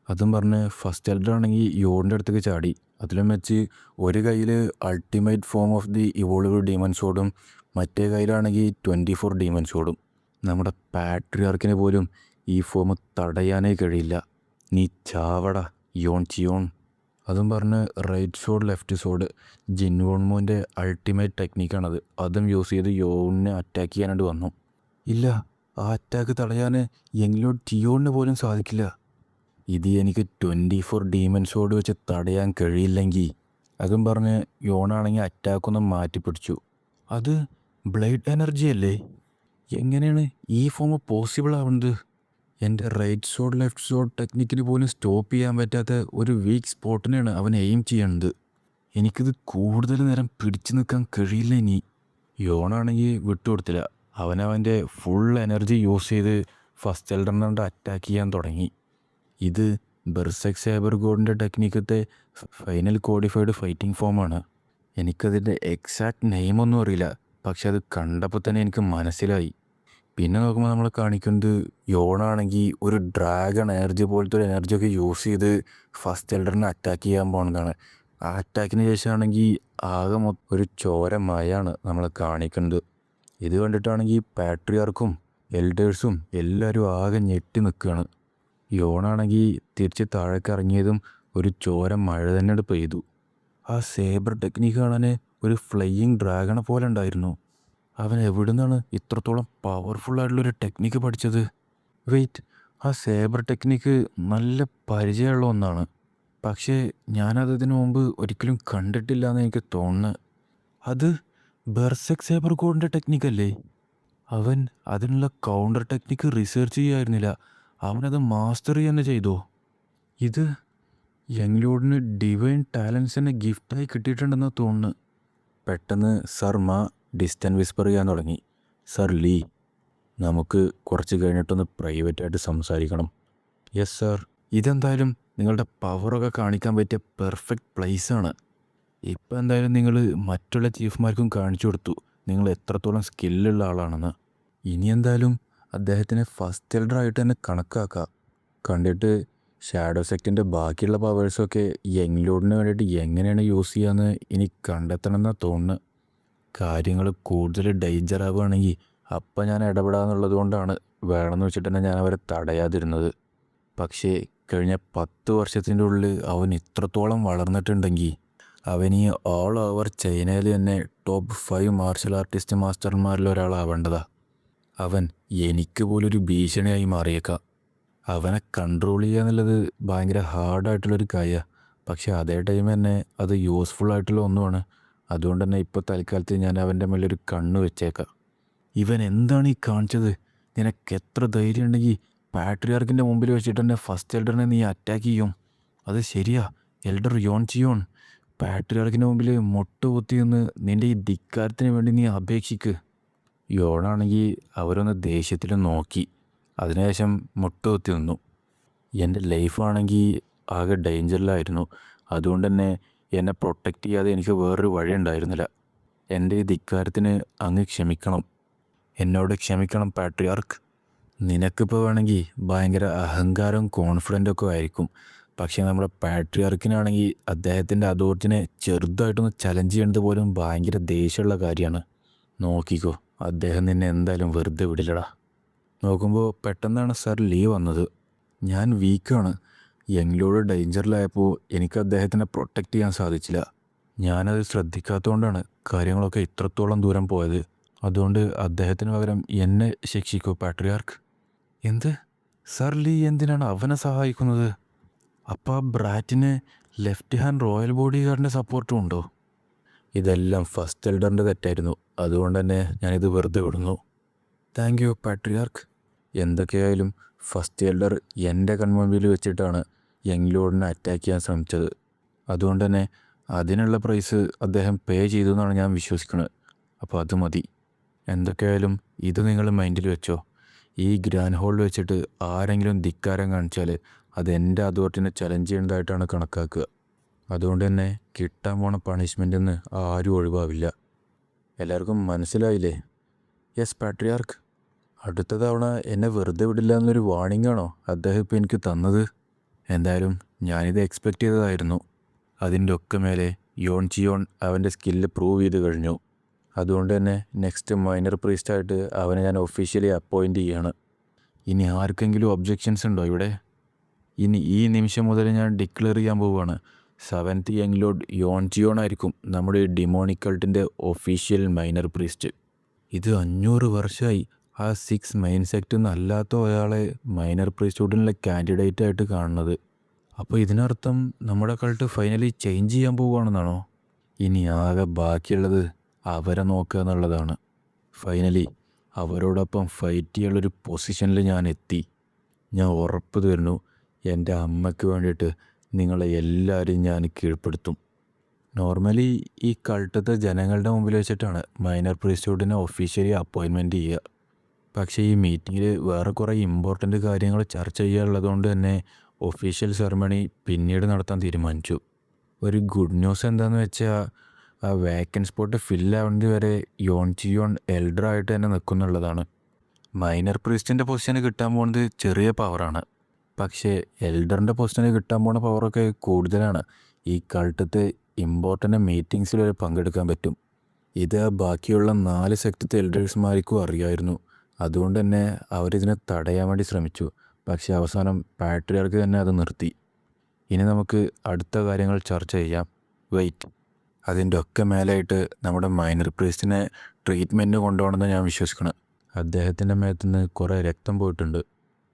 അതും പറഞ്ഞ് ഫസ്റ്റ് എൽഡർ ആണെങ്കിൽ യോണിൻ്റെ അടുത്തേക്ക് ചാടി. അതിലും വെച്ച് ഒരു കയ്യിൽ ultimate form of the evolve demon സോഡും മറ്റേ കയ്യിലാണെങ്കിൽ 24 ഡീമൺ സോഡും. നമ്മുടെ പാട്രിയാർക്കിന് പോലും ഈ ഫോം തടയാനേ കഴിയില്ല. നീ ചാവട യോൺ ചിയോൺ. അതും പറഞ്ഞ് റൈറ്റ് സോഡ് ലെഫ്റ്റ് സോഡ് ജിൻവോൺമോൻ്റെ അൾട്ടിമേറ്റ് ടെക്നിക്കാണത്. അതും യൂസ് ചെയ്ത് യോണിനെ അറ്റാക്ക് ചെയ്യാനായിട്ട് വന്നു. ഇല്ല, ആ അറ്റാക്ക് തടയാൻ എങ്കിലോട്ട് ടിയോണിന് പോലും സാധിക്കില്ല. ഇത് എനിക്ക് 24 ഡീമൺ സോഡ് വെച്ച് തടയാൻ കഴിയില്ലെങ്കിൽ. അതും പറഞ്ഞ് യോണാണെങ്കിൽ അറ്റാക്കൊന്ന് മാറ്റിപ്പിടിച്ചു. അത് ബ്ലേഡ് എനർജി അല്ലേ? എങ്ങനെയാണ് ഈ ഫോം പോസിബിൾ ആവുന്നത്? എൻ്റെ റൈറ്റ് സോഡ് ലെഫ്റ്റ് സോഡ് ടെക്നിക്കിന് പോലും സ്റ്റോപ്പ് ചെയ്യാൻ പറ്റാത്ത ഒരു വീക്ക് സ്പോട്ടിനെയാണ് അവൻ എയിം ചെയ്യണത്. എനിക്കിത് കൂടുതൽ നേരം പിടിച്ചു നിൽക്കാൻ കഴിയില്ല ഇനി. യോണാണെങ്കിൽ വിട്ടുകൊടുത്തില്ല. അവനവൻ്റെ ഫുൾ എനർജി യൂസ് ചെയ്ത് ഫസ്റ്റ് എൽഡറിനെ അറ്റാക്ക് ചെയ്യാൻ തുടങ്ങി. ഇത് ബെർസെക് സേബർ ഗോഡിൻ്റെ ടെക്നിക്കത്തെ ഫൈനൽ കോഡിഫൈഡ് ഫൈറ്റിംഗ് ഫോമാണ്. എനിക്കതിൻ്റെ എക്സാക്റ്റ് നെയിമൊന്നും അറിയില്ല, പക്ഷെ അത് കണ്ടപ്പോൾ തന്നെ എനിക്ക് മനസ്സിലായി. പിന്നെ നോക്കുമ്പോൾ നമ്മൾ കാണിക്കുന്നത് യോണാണെങ്കിൽ ഒരു ഡ്രാഗൺ എനർജി പോലത്തെ ഒരു എനർജിയൊക്കെ യൂസ് ചെയ്ത് ഫസ്റ്റ് എൽഡറിനെ അറ്റാക്ക് ചെയ്യാൻ പോകുന്നതാണ്. ആ അറ്റാക്കിന് ശേഷമാണെങ്കിൽ ആകെ ഒരു ചോര മയാണ് നമ്മൾ കാണിക്കുന്നത്. ഇത് കണ്ടിട്ടാണെങ്കിൽ പാട്രിയാർക്കും എൽഡേഴ്സും എല്ലാവരും ആകെ ഞെട്ടി നിൽക്കുകയാണ്. യോണാണെങ്കിൽ തിരിച്ച് താഴേക്ക് ഇറങ്ങിയതും ഒരു ചോര മഴ തന്നെ പെയ്തു. ആ സേബർ ടെക്നിക്ക് കാണാൻ ഒരു ഫ്ലൈയിങ് ഡ്രാഗണെ പോലെ ഉണ്ടായിരുന്നു. അവൻ എവിടെ നിന്നാണ് ഇത്രത്തോളം പവർഫുള്ളായിട്ടുള്ളൊരു ടെക്നിക്ക് പഠിച്ചത്? വെയിറ്റ്, ആ സേബർ ടെക്നിക്ക് നല്ല പരിചയമുള്ള ഒന്നാണ്, പക്ഷേ ഞാനതിനു മുമ്പ് ഒരിക്കലും കണ്ടിട്ടില്ല എന്ന് എനിക്ക് തോന്നുന്നു. അത് ബെർസെക് സേബർ ഗോഡിൻ്റെ ടെക്നിക്കല്ലേ? അവൻ അതിനുള്ള കൗണ്ടർ ടെക്നിക്ക് റിസർച്ച് ചെയ്യായിരുന്നില്ല, അവനത് മാസ്റ്റർ തന്നെ ചെയ്തോ? ഇത് യങ്ലോഡിന് ഡിവൈൻ ടാലൻസ് തന്നെ ഗിഫ്റ്റായി കിട്ടിയിട്ടുണ്ടെന്ന് തോന്നുന്നു. പെട്ടെന്ന് സർ മാ ഡിസ്റ്റൻറ്റ് വിസ്പർ ചെയ്യാൻ തുടങ്ങി. സർ ലീ, നമുക്ക് കുറച്ച് കഴിഞ്ഞിട്ടൊന്ന് പ്രൈവറ്റായിട്ട് സംസാരിക്കണം. Yes sir. ഇതെന്തായാലും നിങ്ങളുടെ പവറൊക്കെ കാണിക്കാൻ പറ്റിയ പെർഫെക്റ്റ് പ്ലേസാണ്. ഇപ്പം എന്തായാലും നിങ്ങൾ മറ്റുള്ള ചീഫ്മാർക്കും കാണിച്ചു കൊടുത്തു നിങ്ങൾ എത്രത്തോളം സ്കില്ലുള്ള ആളാണെന്ന്. ഇനി എന്തായാലും അദ്ദേഹത്തിനെ ഫസ്റ്റ് എൽഡറായിട്ട് തന്നെ കണക്കാക്കാം. കണ്ടിട്ട് ഷാഡോ സെക്റ്റിൻ്റെ ബാക്കിയുള്ള പവേഴ്സൊക്കെ യങ്ലോഡിന് വേണ്ടിയിട്ട് എങ്ങനെയാണ് യൂസ് ചെയ്യാമെന്ന് ഇനി കണ്ടെത്തണമെന്നാണ് തോന്നുന്നത്. കാര്യങ്ങൾ കൂടുതൽ ഡേഞ്ചർ ആവുകയാണെങ്കിൽ അപ്പം ഞാൻ ഇടപെടാമെന്നുള്ളത് കൊണ്ടാണ് വേണമെന്ന് വെച്ചിട്ട് തന്നെ ഞാൻ അവരെ തടയാതിരുന്നത്. പക്ഷേ കഴിഞ്ഞ 10 വർഷത്തിൻ്റെ ഉള്ളിൽ അവൻ ഇത്രത്തോളം വളർന്നിട്ടുണ്ടെങ്കിൽ അവൻ ഈ ഓൾ ഓവർ ചൈനയിൽ തന്നെ ടോപ്പ് 5 മാർഷൽ ആർട്ടിസ്റ്റ് മാസ്റ്റർമാരിൽ ഒരാളാവേണ്ടതാ. അവൻ എനിക്ക് പോലൊരു ഭീഷണിയായി മാറിയേക്കാം. അവനെ കൺട്രോൾ ചെയ്യുക എന്നുള്ളത് ഭയങ്കര ഹാർഡായിട്ടുള്ളൊരു കാര്യമാണ്. പക്ഷേ അതേ ടൈം തന്നെ അത് യൂസ്ഫുൾ ആയിട്ടുള്ള ഒന്നുമാണ്. അതുകൊണ്ട് തന്നെ ഇപ്പോൾ തൽക്കാലത്ത് ഞാൻ അവൻ്റെ മേലൊരു കണ്ണ് വെച്ചേക്കാം. ഇവൻ എന്താണ് ഈ കാണിച്ചത്? നിനക്ക് എത്ര ധൈര്യം ഉണ്ടെങ്കിൽ പാട്രിയാർക്കിൻ്റെ മുമ്പിൽ വെച്ചിട്ട് തന്നെ ഫസ്റ്റ് എൽഡറിനെ നീ അറ്റാക്ക് ചെയ്യും? അത് ശരിയാ എൽഡർ യോൺ ചിയോൺ. പാട്രിയാർക്കിൻ്റെ മുമ്പിൽ മുട്ടുകുത്തി നിന്ന് നിൻ്റെ ഈ ധിക്കാരത്തിന് വേണ്ടി നീ അപേക്ഷിക്ക്. യോണാണെങ്കിൽ അവരൊന്ന് ദേഷ്യത്തിൽ നോക്കി. അതിനുശേഷം മുട്ടുകുത്തി നിന്നു. എൻ്റെ ലൈഫാണെങ്കിൽ ആകെ ഡേഞ്ചറിലായിരുന്നു. അതുകൊണ്ട് തന്നെ എന്നെ പ്രൊട്ടക്റ്റ് ചെയ്യാതെ എനിക്ക് വേറൊരു വഴി ഉണ്ടായിരുന്നില്ല. എൻ്റെ ഈ ധിക്കാരത്തിന് അങ്ങ് ക്ഷമിക്കണം. എന്നോട് ക്ഷമിക്കണം പാട്രിയാർക്ക്. നിനക്കിപ്പോൾ വേണമെങ്കിൽ ഭയങ്കര അഹങ്കാരവും കോൺഫിഡൻ്റ് ഒക്കെ ആയിരിക്കും. പക്ഷേ നമ്മുടെ പാട്രിയാർക്കിനാണെങ്കിൽ അദ്ദേഹത്തിൻ്റെ അതോറിറ്റിനെ ചെറുതായിട്ടൊന്ന് ചലഞ്ച് ചെയ്യേണ്ടത് പോലും ഭയങ്കര ദേഷ്യമുള്ള കാര്യമാണ്. നോക്കിക്കോ, അദ്ദേഹം നിന്നെ എന്തായാലും വെറുതെ വിടില്ലടാ. നോക്കുമ്പോൾ പെട്ടെന്നാണ് സർ ലീ വന്നത്. ഞാൻ വീക്കാണ്. യങ്ങിലോട് ഡേഞ്ചറിലായപ്പോൾ എനിക്ക് അദ്ദേഹത്തിനെ പ്രൊട്ടക്റ്റ് ചെയ്യാൻ സാധിച്ചില്ല. ഞാനത് ശ്രദ്ധിക്കാത്തതുകൊണ്ടാണ് കാര്യങ്ങളൊക്കെ ഇത്രത്തോളം ദൂരം പോയത്. അതുകൊണ്ട് അദ്ദേഹത്തിന് പകരം എന്നെ ശിക്ഷിക്കൂ പാട്രിയാർക്ക്. എന്ത്? സർ ലീ എന്തിനാണ് അവനെ സഹായിക്കുന്നത്? അപ്പോൾ ആ ബ്രാറ്റിന് ലെഫ്റ്റ് ഹാൻഡ് റോയൽ ബോഡി ഗാർഡിൻ്റെ സപ്പോർട്ടും ഉണ്ടോ? ഇതെല്ലാം ഫസ്റ്റ് എൽഡറിൻ്റെ തെറ്റായിരുന്നു. അതുകൊണ്ട് തന്നെ ഞാനിത് വെറുതെ വിടുന്നു. Thank you patriarch. എന്തൊക്കെയായാലും ഫസ്റ്റ് എൽഡർ എൻ്റെ കൺമുമ്പിൽ വെച്ചിട്ടാണ് യങ് ലോഡിനെ അറ്റാക്ക് ചെയ്യാൻ ശ്രമിച്ചത്. അതുകൊണ്ട് തന്നെ അതിനുള്ള പ്രൈസ് അദ്ദേഹം പേ ചെയ്തു എന്നാണ് ഞാൻ വിശ്വസിക്കുന്നത്. അപ്പോൾ അത് മതി. എന്തൊക്കെയായാലും ഇത് നിങ്ങൾ മൈൻഡിൽ വെച്ചോ. ഈ ഗ്രാൻഡ് ഹോളിൽ വെച്ചിട്ട് ആരെങ്കിലും ധിക്കാരം കാണിച്ചാൽ അത് എൻ്റെ അതോറിറ്റിനെ ചലഞ്ച് ചെയ്യുന്നതായിട്ടാണ് കണക്കാക്കുക. അതുകൊണ്ട് തന്നെ കിട്ടാൻ പോണ പണിഷ്മെൻറ്റിൽ നിന്ന് ആരും ഒഴിവാവില്ല. എല്ലാവർക്കും മനസ്സിലായില്ലേ? Yes patriarch. അടുത്ത തവണ എന്നെ വെറുതെ വിടില്ല എന്നൊരു വാർണിംഗ് ആണോ അദ്ദേഹം ഇപ്പോൾ എനിക്ക് തന്നത്? എന്തായാലും ഞാനിത് എക്സ്പെക്റ്റ് ചെയ്തതായിരുന്നു. അതിൻ്റെ ഒക്കെ മേലെ യോൺ ചിയോൺ അവൻ്റെ സ്കില്ല് പ്രൂവ് ചെയ്ത് കഴിഞ്ഞു. അതുകൊണ്ട് തന്നെ നെക്സ്റ്റ് മൈനർ പ്രീസ്റ്റായിട്ട് അവനെ ഞാൻ ഒഫീഷ്യലി അപ്പോയിൻ്റ് ചെയ്യാണ്. ഇനി ആർക്കെങ്കിലും ഒബ്ജെക്ഷൻസ് ഉണ്ടോ ഇവിടെ? ഇനി ഈ നിമിഷം മുതൽ ഞാൻ ഡിക്ലെയർ ചെയ്യാൻ പോവുകയാണ്. 7th യങ് ലോഡ് യോൺ ചിയോൺ ആയിരിക്കും നമ്മുടെ ഡിമോണിക് കൾട്ടിൻ്റെ ഒഫീഷ്യൽ മൈനർ പ്രീസ്റ്റ്. ഇത് 500 വർഷമായി ആ 6 മെയിൻ സെക്റ്റ് എന്നല്ലാത്ത ഒരാളെ മൈനർ പ്രീസ്റ്റ്ഹുഡിനുള്ള കാൻഡിഡേറ്റ് ആയിട്ട് കാണുന്നത്. അപ്പോൾ ഇതിനർത്ഥം നമ്മുടെ കൾട്ട് ഫൈനലി ചേഞ്ച് ചെയ്യാൻ പോവുകയാണെന്നാണോ? ഇനി ആകെ ബാക്കിയുള്ളത് അവരെ നോക്കുക എന്നുള്ളതാണ്. ഫൈനലി അവരോടൊപ്പം ഫൈറ്റ് ചെയ്യാനുള്ളൊരു പൊസിഷനിൽ ഞാൻ എത്തി. ഞാൻ ഉറപ്പ് തരുന്നു, എൻ്റെ അമ്മയ്ക്ക് വേണ്ടിയിട്ട് നിങ്ങളെ എല്ലാവരും ഞാൻ കീഴ്പ്പെടുത്തും. നോർമലി ഈ കൾട്ടത്തെ ജനങ്ങളുടെ മുമ്പിൽ വെച്ചിട്ടാണ് മൈനർ പ്രീസ്റ്റ്ഹുഡിനെ ഒഫീഷ്യലി അപ്പോയിൻമെൻറ്റ് ചെയ്യുക. പക്ഷേ ഈ മീറ്റിങ്ങിൽ വേറെ കുറേ ഇമ്പോർട്ടൻ്റ് കാര്യങ്ങൾ ചർച്ച ചെയ്യാനുള്ളതുകൊണ്ട് തന്നെ ഒഫീഷ്യൽ സെറമണി പിന്നീട് നടത്താൻ തീരുമാനിച്ചു. ഒരു ഗുഡ് ന്യൂസ് എന്താണെന്ന് വെച്ചാൽ ആ വേക്കൻറ്റ് സ്പോട്ട് ഫില്ലാവേണ്ടി വരെ യോൺ ചിയോൺ എൽഡറായിട്ട് തന്നെ നിൽക്കുന്നുള്ളതാണ്. മൈനർ പ്രീസ്റ്റിൻ്റെ പൊസിഷന് കിട്ടാൻ പോകുന്നത് ചെറിയ പവറാണ്. പക്ഷേ എൽഡറിൻ്റെ പൊസിഷന് കിട്ടാൻ പോകുന്ന പവറൊക്കെ കൂടുതലാണ്. ഈ കൾട്ടത്തെ ഇമ്പോർട്ടൻ്റ് മീറ്റിങ്സിൽ വരെ പങ്കെടുക്കാൻ പറ്റും. ഇത് ബാക്കിയുള്ള 4 സെക്ടത്തെ എൽഡേഴ്സ്മാർക്കും അറിയായിരുന്നു. അതുകൊണ്ട് തന്നെ അവരിതിനെ തടയാൻ വേണ്ടി ശ്രമിച്ചു. പക്ഷേ അവസാനം പാട്രിയാർക്ക് തന്നെ അത് നിർത്തി. ഇനി നമുക്ക് അടുത്ത കാര്യങ്ങൾ ചർച്ച ചെയ്യാം. വെയിറ്റ്, അതിൻ്റെ ഒക്കെ മേലായിട്ട് നമ്മുടെ മൈനർ പ്രീസ്റ്റിനെ ട്രീറ്റ്മെൻറ്റ് കൊണ്ടുപോകണമെന്ന് ഞാൻ വിശ്വസിക്കണം. അദ്ദേഹത്തിൻ്റെ മേത്തുനിന്ന് കുറേ രക്തം പോയിട്ടുണ്ട്.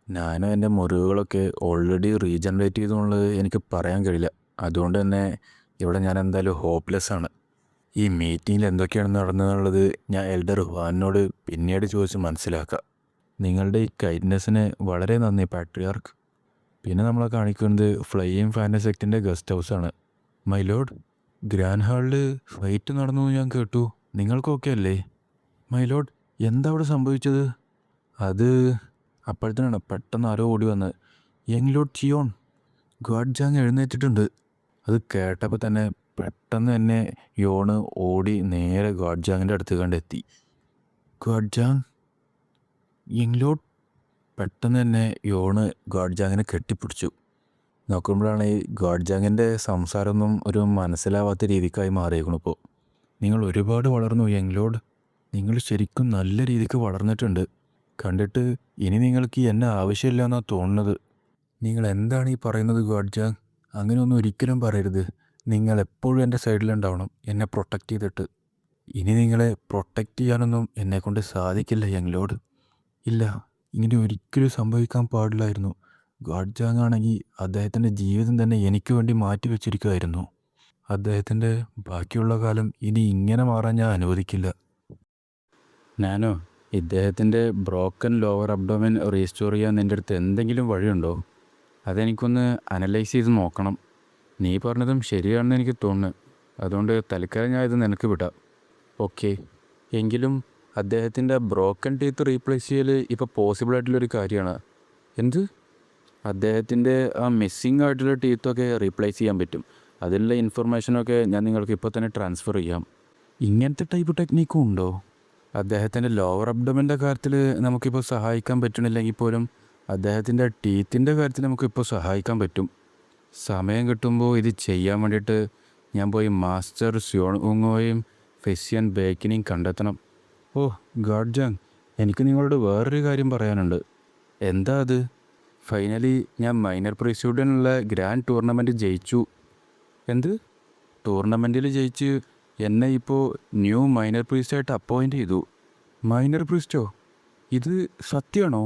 ഞാനും എൻ്റെ മുറിവുകളൊക്കെ ഓൾറെഡി റീജനറേറ്റ് ചെയ്തുള്ളത് എനിക്ക് പറയാൻ കഴിയില്ല. അതുകൊണ്ട് തന്നെ ഇവിടെ ഞാൻ എന്തായാലും ഹോപ്പ്ലെസ് ആണ്. ഈ മീറ്റിങ്ങിൽ എന്തൊക്കെയാണ് നടന്നതെന്നുള്ളത് ഞാൻ എൽഡർ ഹുവാനോട് പിന്നീട് ചോദിച്ച് മനസ്സിലാക്കാം. നിങ്ങളുടെ ഈ കൈൻഡ്നെസ്സിന് വളരെ നന്ദി പാട്രിയാർക്ക്. പിന്നെ നമ്മളെ കാണിക്കുന്നത് ഫ്ലൈയിങ് ഫാൻറ്റസി സെക്റ്റിൻ്റെ ഗസ്റ്റ് ഹൗസാണ്. മൈ ലോഡ്, ഗ്രാൻഡ് ഹാളിൽ ഫൈറ്റ് നടന്നു ഞാൻ കേട്ടു. നിങ്ങൾക്കൊക്കെ അല്ലേ? മൈ ലോഡ്, എന്താ അവിടെ സംഭവിച്ചത്? അത് അപ്പോഴത്തേനാണ് പെട്ടെന്ന് ആരോ ഓടി വന്ന്, യങ് ലോഡ് ചിയോൺ, ഗാഡ് ജാങ് എഴുന്നേറ്റിട്ടുണ്ട്. അത് കേട്ടപ്പോൾ തന്നെ പെട്ടെന്ന് തന്നെ യോണ് ഓടി നേരെ ഗാഡ് ജാങ്ങിൻ്റെ അടുത്ത് കണ്ടെത്തി. Gad Jang, young lord. പെട്ടെന്ന് തന്നെ യോണ് ഗാഡ് ജാങ്ങിനെ കെട്ടിപ്പിടിച്ചു. നോക്കുമ്പോഴാണ് ഈ ഗാഡ് ജാങ്ങിൻ്റെ സംസാരമൊന്നും ഒരു മനസ്സിലാവാത്ത രീതിക്കായി മാറിയേക്കണം. ഇപ്പോൾ നിങ്ങൾ ഒരുപാട് വളർന്നു യങ് ലോഡ്. നിങ്ങൾ ശരിക്കും നല്ല രീതിക്ക് വളർന്നിട്ടുണ്ട്. കണ്ടിട്ട് ഇനി നിങ്ങൾക്ക് എന്നെ ആവശ്യമില്ല എന്നാണ് തോന്നുന്നത്. നിങ്ങൾ എന്താണ് ഈ പറയുന്നത് ഗാഡ് ജാങ്? അങ്ങനെയൊന്നും ഒരിക്കലും പറയരുത്. നിങ്ങൾ എപ്പോഴും എൻ്റെ സൈഡിലുണ്ടാവണം, എന്നെ പ്രൊട്ടക്റ്റ് ചെയ്തിട്ട്. ഇനി നിങ്ങളെ പ്രൊട്ടക്റ്റ് ചെയ്യാനൊന്നും എന്നെക്കൊണ്ട് സാധിക്കില്ല യങ് ലോഡ്. ഇല്ല, ഇങ്ങനെ ഒരിക്കലും സംഭവിക്കാൻ പാടില്ലായിരുന്നു. ഗാഡ്ജാങ് ആണെങ്കിൽ അദ്ദേഹത്തിൻ്റെ ജീവിതം തന്നെ എനിക്ക് വേണ്ടി മാറ്റി വെച്ചിരിക്കുമായിരുന്നു. അദ്ദേഹത്തിൻ്റെ ബാക്കിയുള്ള കാലം ഇനി ഇങ്ങനെ മാറാൻ ഞാൻ അനുവദിക്കില്ല. നാനോ, ഇദ്ദേഹത്തിൻ്റെ ബ്രോക്കൻ ലോവർ അബ്ഡോമൻ റീസ്റ്റോർ ചെയ്യാൻ നിൻ്റെ അടുത്ത് എന്തെങ്കിലും വഴിയുണ്ടോ? അതെനിക്കൊന്ന് അനലൈസ് ചെയ്ത് നോക്കണം. നീ പറഞ്ഞതും ശരിയാണെന്ന് എനിക്ക് തോന്നുന്നു. അതുകൊണ്ട് തൽക്കാലം ഞാൻ ഇത് നിനക്ക് വിടാം. ഓക്കെ. എങ്കിലും അദ്ദേഹത്തിൻ്റെ ബ്രോക്കൺ ടീത്ത് റീപ്ലേസ് ചെയ്യൽ ഇപ്പോൾ പോസിബിളായിട്ടുള്ളൊരു കാര്യമാണ്. എന്ത്? അദ്ദേഹത്തിൻ്റെ ആ മിസ്സിങ് ആയിട്ടുള്ള ടീത്തൊക്കെ റീപ്ലേസ് ചെയ്യാൻ പറ്റും. അതിലുള്ള ഇൻഫർമേഷനൊക്കെ ഞാൻ നിങ്ങൾക്ക് ഇപ്പോൾ തന്നെ ട്രാൻസ്ഫർ ചെയ്യാം. ഇങ്ങനത്തെ ടൈപ്പ് ടെക്നിക്കും ഉണ്ടോ? അദ്ദേഹത്തിൻ്റെ ലോവർ അബ്ഡോമൻ്റെ കാര്യത്തിൽ നമുക്കിപ്പോൾ സഹായിക്കാൻ പറ്റണില്ലെങ്കിൽ പോലും അദ്ദേഹത്തിൻ്റെ ടീത്തിൻ്റെ കാര്യത്തിൽ നമുക്കിപ്പോൾ സഹായിക്കാൻ പറ്റും. സമയം കിട്ടുമ്പോൾ ഇത് ചെയ്യാൻ വേണ്ടിയിട്ട് ഞാൻ പോയി മാസ്റ്റർ സ്യോൺ ഉങ്ങോയും ഫെസിയൻ ബേക്കിനെയും കണ്ടെത്തണം. ഓ ഗാഡ്ജാങ്, എനിക്ക് നിങ്ങളോട് വേറൊരു കാര്യം പറയാനുണ്ട്. എന്താ അത്? ഫൈനലി ഞാൻ മൈനർ പ്രീസ്റ്റ്ഹുഡിനുള്ള ഗ്രാൻഡ് ടൂർണമെൻറ്റ് ജയിച്ചു. എന്ത്? ടൂർണമെൻറ്റിൽ ജയിച്ച് എന്നെ ഇപ്പോൾ ന്യൂ മൈനർ പ്രീസ്റ്റായിട്ട് അപ്പോയിൻ്റ് ചെയ്തു. മൈനർ പ്രീസ്റ്റോ? ഇത് സത്യമാണോ?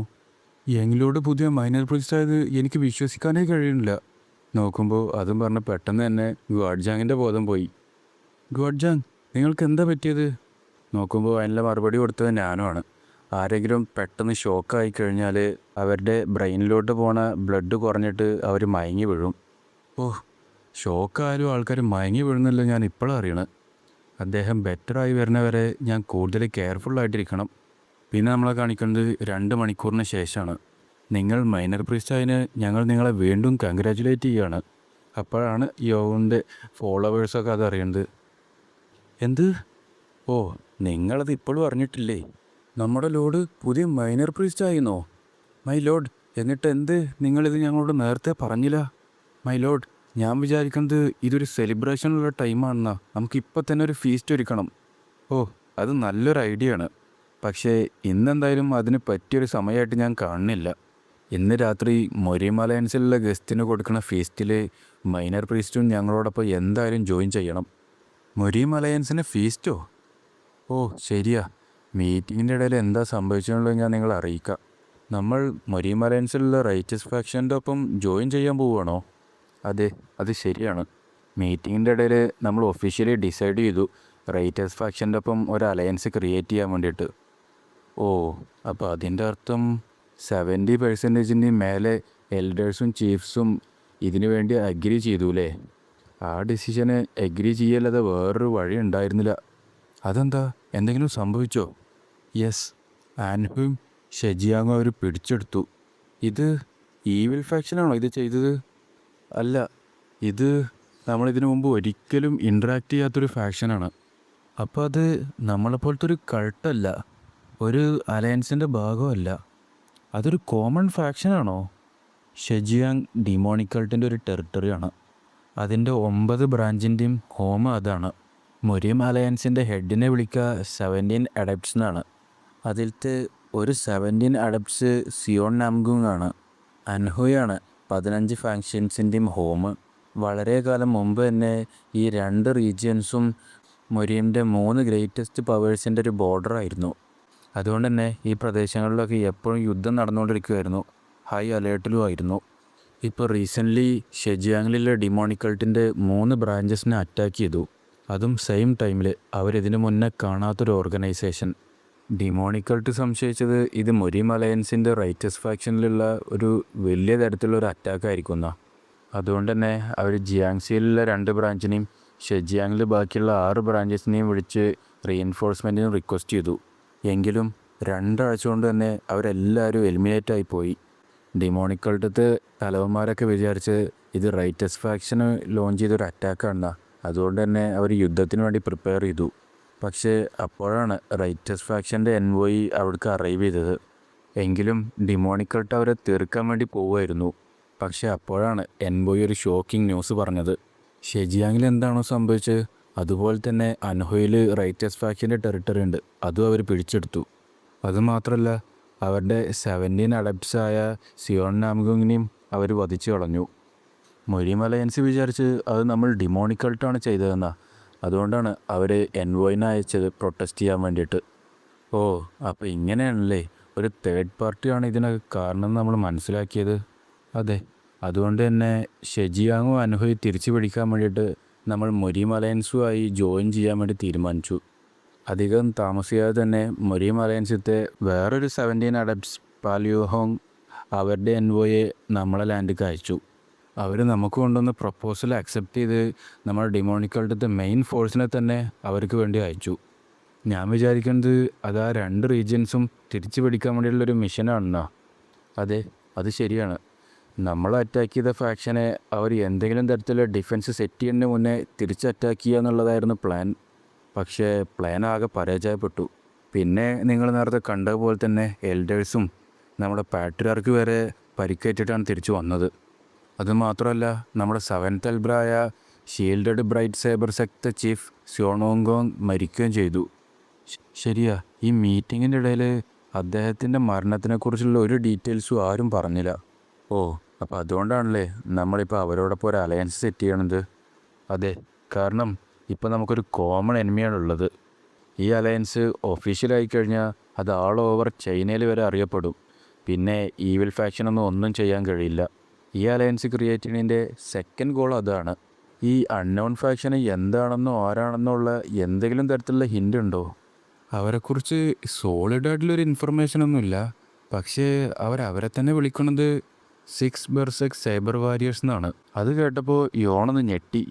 എങ്കിലോട് പുതിയ മൈനർ പ്രീസ്റ്റായത് എനിക്ക് വിശ്വസിക്കാനേ കഴിയുന്നില്ല. നോക്കുമ്പോൾ അതും പറഞ്ഞ് പെട്ടെന്ന് തന്നെ ഗാഡ്ജാങ്ങിൻ്റെ ബോധം പോയി. ഗാഡ്ജാങ്, നിങ്ങൾക്ക് എന്താ പറ്റിയത്? നോക്കുമ്പോൾ അതിനുള്ള മറുപടി കൊടുത്തത് ഞാനുമാണ്. ആരെങ്കിലും പെട്ടെന്ന് ഷോക്കായി കഴിഞ്ഞാൽ അവരുടെ ബ്രെയിനിലോട്ട് പോണ ബ്ലഡ് കുറഞ്ഞിട്ട് അവർ മയങ്ങി വീഴും. ഓ, ഷോക്കായാലും ആൾക്കാർ മയങ്ങി വീഴുന്നില്ല, ഞാൻ ഇപ്പോഴാണ് അറിയണത്. അദ്ദേഹം ബെറ്ററായി വരുന്നവരെ ഞാൻ കൂടുതൽ കെയർഫുള്ളായിട്ടിരിക്കണം. പിന്നെ നമ്മളെ കാണിക്കുന്നത് 2 മണിക്കൂറിന് ശേഷമാണ്. നിങ്ങൾ മൈനർ പ്രീസ്റ്റായതിന് ഞങ്ങൾ നിങ്ങളെ വീണ്ടും കൺഗ്രാജുലേറ്റ് ചെയ്യുകയാണ്. അപ്പോഴാണ് യോവിൻ്റെ ഫോളോവേഴ്സൊക്കെ അതറിയുന്നത്. എന്ത്? ഓ, നിങ്ങളത് ഇപ്പോഴും അറിഞ്ഞിട്ടില്ലേ? നമ്മുടെ ലോഡ് പുതിയ മൈനർ പ്രീസ്റ്റ് ആയിരുന്നോ? മൈ ലോഡ്, എന്നിട്ട് എന്ത് നിങ്ങളിത് ഞങ്ങളോട് നേരത്തെ പറഞ്ഞില്ല? മൈ ലോഡ്, ഞാൻ വിചാരിക്കുന്നത് ഇതൊരു സെലിബ്രേഷനുള്ള ടൈമാണെന്നാ. നമുക്കിപ്പോൾ തന്നെ ഒരു ഫീസ്റ്റ് ഒരുക്കണം. ഓ, അത് നല്ലൊരു ഐഡിയ ആണ്. പക്ഷേ ഇന്നെന്തായാലും അതിന് പറ്റിയൊരു സമയമായിട്ട് ഞാൻ കാണുന്നില്ല. ഇന്ന് രാത്രി മൊരീം അലയൻസിലുള്ള ഗസ്റ്റിന് കൊടുക്കുന്ന ഫീസ്റ്റിൽ മൈനർ പ്രീസ്റ്റും ഞങ്ങളോടൊപ്പം എന്തായാലും ജോയിൻ ചെയ്യണം. മൊരീം അലയൻസിന് ഫീസ്റ്റോ? ഓ ശരിയാ. മീറ്റിങ്ങിൻ്റെ ഇടയിൽ എന്താ സംഭവിച്ചതെന്നുള്ളത് ഞാൻ നിങ്ങളെ അറിയിക്കാം. നമ്മൾ മൊരീം അലയൻസിലുള്ള റൈറ്റസ് ഫാക്ഷൻ്റെ ഒപ്പം ജോയിൻ ചെയ്യാൻ പോവുകയാണോ? അതെ, അത് ശരിയാണ്. മീറ്റിങ്ങിൻ്റെ ഇടയിൽ നമ്മൾ ഒഫീഷ്യലി ഡിസൈഡ് ചെയ്തു റൈറ്റസ് ഫാക്ഷൻ്റെ ഒപ്പം ഒരു അലയൻസ് ക്രിയേറ്റ് ചെയ്യാൻ വേണ്ടിയിട്ട്. ഓ, അപ്പോൾ അതിൻ്റെ അർത്ഥം 70% മേലെ എൽഡേഴ്സും ചീഫ്സും ഇതിനു വേണ്ടി അഗ്രി ചെയ്തു അല്ലേ? ആ ഡിസിഷന് അഗ്രി ചെയ്യല്ലാതെ വേറൊരു വഴി ഉണ്ടായിരുന്നില്ല. അതെന്താ, എന്തെങ്കിലും സംഭവിച്ചോ? യെസ്, ആൻഹും ഷെജിയാങ്ങും അവർ പിടിച്ചെടുത്തു. ഇത് ഈവിൽ ഫാക്ഷനാണോ ഇത് ചെയ്തത്? അല്ല, ഇത് നമ്മളിതിനു മുമ്പ് ഒരിക്കലും ഇൻട്രാക്ട് ചെയ്യാത്തൊരു ഫാക്ഷനാണ്. അപ്പോൾ അത് നമ്മളെപ്പോലത്തെ ഒരു കൾട്ടല്ല, ഒരു അലയൻസിൻ്റെ ഭാഗമല്ല. അതൊരു കോമൺ ഫാക്ഷനാണോ? ഷെജിയാങ് ഡിമോണിക് കൾട്ടിൻ്റെ ഒരു ടെറിട്ടറിയാണ്. അതിൻ്റെ 9 ബ്രാഞ്ചിൻ്റെയും ഹോം അതാണ്. മൊരീം അലയൻസിൻ്റെ ഹെഡിനെ വിളിക്കുക 17 അഡപ്റ്റ്സ് എന്നാണ്. അതിലത്തെ ഒരു 17 അഡപ്റ്റ്സ് സിയോൺ നാംഗുങ് ആണ്. അൻഹോയാണ് 15 ഫാക്ഷൻസിൻ്റെയും ഹോം. വളരെ കാലം മുമ്പ് തന്നെ ഈ 2 റീജിയൻസും മൊരീമിൻ്റെ 3 ഗ്രേറ്റസ്റ്റ് പവേഴ്സിൻ്റെ ഒരു ബോർഡറായിരുന്നു. അതുകൊണ്ട് തന്നെ ഈ പ്രദേശങ്ങളിലൊക്കെ എപ്പോഴും യുദ്ധം നടന്നുകൊണ്ടിരിക്കുമായിരുന്നു. ഹൈ അലേർട്ടിലും ആയിരുന്നു. ഇപ്പോൾ റീസെൻ്റ്ലി ഷെജിയാങ്ങിലുള്ള ഡിമോണിക് കൾട്ടിൻ്റെ 3 ബ്രാഞ്ചസിനെ അറ്റാക്ക് ചെയ്തു. അതും സെയിം ടൈമിൽ. അവരിതിനു മുന്നേ കാണാത്തൊരു ഓർഗനൈസേഷൻ. ഡിമോണിക് കൾട്ട് സംശയിച്ചത് ഇത് മൊരീം അലയൻസിൻ്റെ റൈറ്റസ് ഫാക്ഷനിലുള്ള ഒരു വലിയ തരത്തിലുള്ള ഒരു അറ്റാക്കായിരിക്കും എന്നാ. അതുകൊണ്ട് തന്നെ അവർ ജിയാങ്സിയിലുള്ള 2 ബ്രാഞ്ചിനെയും ഷെജിയാങ്ങിൽ ബാക്കിയുള്ള 6 ബ്രാഞ്ചസിനെയും വിളിച്ച് റീഎൻഫോഴ്സ്മെൻറ്റിന് റിക്വസ്റ്റ് ചെയ്തു. എങ്കിലും 2 ആഴ്ച കൊണ്ട് തന്നെ അവരെല്ലാവരും എലിമിനേറ്റ് ആയിപ്പോയി. ഡിമോണിക് കൾട്ടത്തെ തലവന്മാരൊക്കെ വിചാരിച്ച് ഇത് റൈറ്റസ് ഫാക്ഷന് ലോഞ്ച് ചെയ്തൊരു അറ്റാക്കാണെന്നാ. അതുകൊണ്ട് തന്നെ അവർ യുദ്ധത്തിന് വേണ്ടി പ്രിപ്പയർ ചെയ്തു. പക്ഷേ അപ്പോഴാണ് റൈറ്റസ് ഫാക്ഷൻ്റെ എൻവോയി അവിടേക്ക് അറൈവ് ചെയ്തത്. എങ്കിലും ഡിമോണിക് കൾട്ട് അവരെ തീർക്കാൻ വേണ്ടി പോവുമായിരുന്നു. പക്ഷേ അപ്പോഴാണ് എൻവോയി ഒരു ഷോക്കിംഗ് ന്യൂസ് പറഞ്ഞത്. ഷെജിയാങ്ങിൽ എന്താണോ സംഭവിച്ചത് അതുപോലെ തന്നെ അൻഹോയിൽ റൈറ്റസ് ഫാക്ഷൻ്റെ ടെറിട്ടറി ഉണ്ട്, അതും അവർ പിടിച്ചെടുത്തു. അതുമാത്രമല്ല, അവരുടെ 17 അഡപ്റ്റ്സായ സിയോൺ നാംഗുങ്ങിനെയും അവർ വധിച്ചു കളഞ്ഞു. മൊരീം അലയൻസ് വിചാരിച്ച് അത് നമ്മൾ ഡിമോണിക് കൾട്ടാണ് ചെയ്തതെന്നാ. അതുകൊണ്ടാണ് അവർ എൻവോയിനെ അയച്ചത് പ്രൊട്ടസ്റ്റ് ചെയ്യാൻ വേണ്ടിയിട്ട്. ഓ, അപ്പോൾ ഇങ്ങനെയാണല്ലേ, ഒരു തേർഡ് പാർട്ടിയാണ് ഇതിനൊക്കെ കാരണം നമ്മൾ മനസ്സിലാക്കിയത്. അതെ, അതുകൊണ്ട് തന്നെ ഷെജിയാങ്ങും അൻഹോയും തിരിച്ചു പിടിക്കാൻ വേണ്ടിയിട്ട് നമ്മൾ മൊരീം അലയൻസുമായി ജോയിൻ ചെയ്യാൻ വേണ്ടി തീരുമാനിച്ചു. അധികം താമസിയാതെ തന്നെ മൊരീം അലയൻസത്തെ വേറൊരു 17 അഡപ്റ്റ്സ് പാലിയോഹോങ് അവരുടെ എൻവോയെ നമ്മളെ ലാൻഡിലേക്ക് അയച്ചു. അവർ നമുക്ക് കൊണ്ടുവന്ന പ്രപ്പോസൽ അക്സെപ്റ്റ് ചെയ്ത് നമ്മുടെ ഡിമോണിക്കൾട്ടത്തെ മെയിൻ ഫോഴ്സിനെ തന്നെ അവർക്ക് വേണ്ടി അയച്ചു. ഞാൻ വിചാരിക്കുന്നത് അത് ആ 2 റീജിയൻസും തിരിച്ചു പിടിക്കാൻ വേണ്ടിയുള്ളൊരു മിഷനാണെന്നാ. അതെ, അത് ശരിയാണ്. നമ്മൾ അറ്റാക്ക് ചെയ്ത ഫാക്ഷനെ അവർ എന്തെങ്കിലും തരത്തിലുള്ള ഡിഫൻസ് സെറ്റ് ചെയ്യുന്നതിന് മുന്നേ തിരിച്ച് അറ്റാക്ക് ചെയ്യുക എന്നുള്ളതായിരുന്നു പ്ലാൻ. പക്ഷേ പ്ലാൻ ആകെ പരാജയപ്പെട്ടു. പിന്നെ നിങ്ങൾ നേരത്തെ കണ്ടതുപോലെ തന്നെ എൽഡേഴ്സും നമ്മുടെ പാട്രിയാർക്ക് വരെ പരിക്കേറ്റിട്ടാണ് തിരിച്ചു വന്നത്. അതുമാത്രമല്ല, നമ്മുടെ 7th എൽബ്രായ shielded bright saber sector chief സ്യോണോങ്കോങ് മരിക്കുകയും ചെയ്തു. ശരിയാ, ഈ മീറ്റിങ്ങിൻ്റെ ഇടയിൽ അദ്ദേഹത്തിൻ്റെ മരണത്തിനെക്കുറിച്ചുള്ള ഒരു ഡീറ്റെയിൽസും ആരും പറഞ്ഞില്ല. ഓ, അപ്പോൾ അതുകൊണ്ടാണല്ലേ നമ്മളിപ്പോൾ അവരോടൊപ്പം ഒരു അലയൻസ് സെറ്റ് ചെയ്യണത്. അതെ, കാരണം ഇപ്പോൾ നമുക്കൊരു കോമൺ എനിമിയാണുള്ളത്. ഈ അലയൻസ് ഒഫീഷ്യലായി കഴിഞ്ഞാൽ അത് ആൾ ഓവർ ചൈനയിൽ വരെ അറിയപ്പെടും. പിന്നെ ഈവിൽ ഫാക്ഷനൊന്നും ഒന്നും ചെയ്യാൻ കഴിയില്ല. ഈ അലയൻസ് ക്രിയേറ്റ് ചെയ്യുന്നതിൻ്റെ സെക്കൻഡ് ഗോൾ അതാണ്. ഈ അൺനോൺ ഫാക്ഷന് എന്താണെന്നോ ആരാണെന്നോ ഉള്ള എന്തെങ്കിലും തരത്തിലുള്ള ഹിൻ്റ് ഉണ്ടോ? അവരെക്കുറിച്ച് സോളിഡായിട്ടുള്ളൊരു ഇൻഫർമേഷനൊന്നുമില്ല. പക്ഷേ അവരെ തന്നെ വിളിക്കുന്നത് 6 ബെർസെക് സൈബർ വാരിയേഴ്സ് എന്നാണ്. അത് കേട്ടപ്പോൾ യോണൊന്ന് ഞെട്ടി.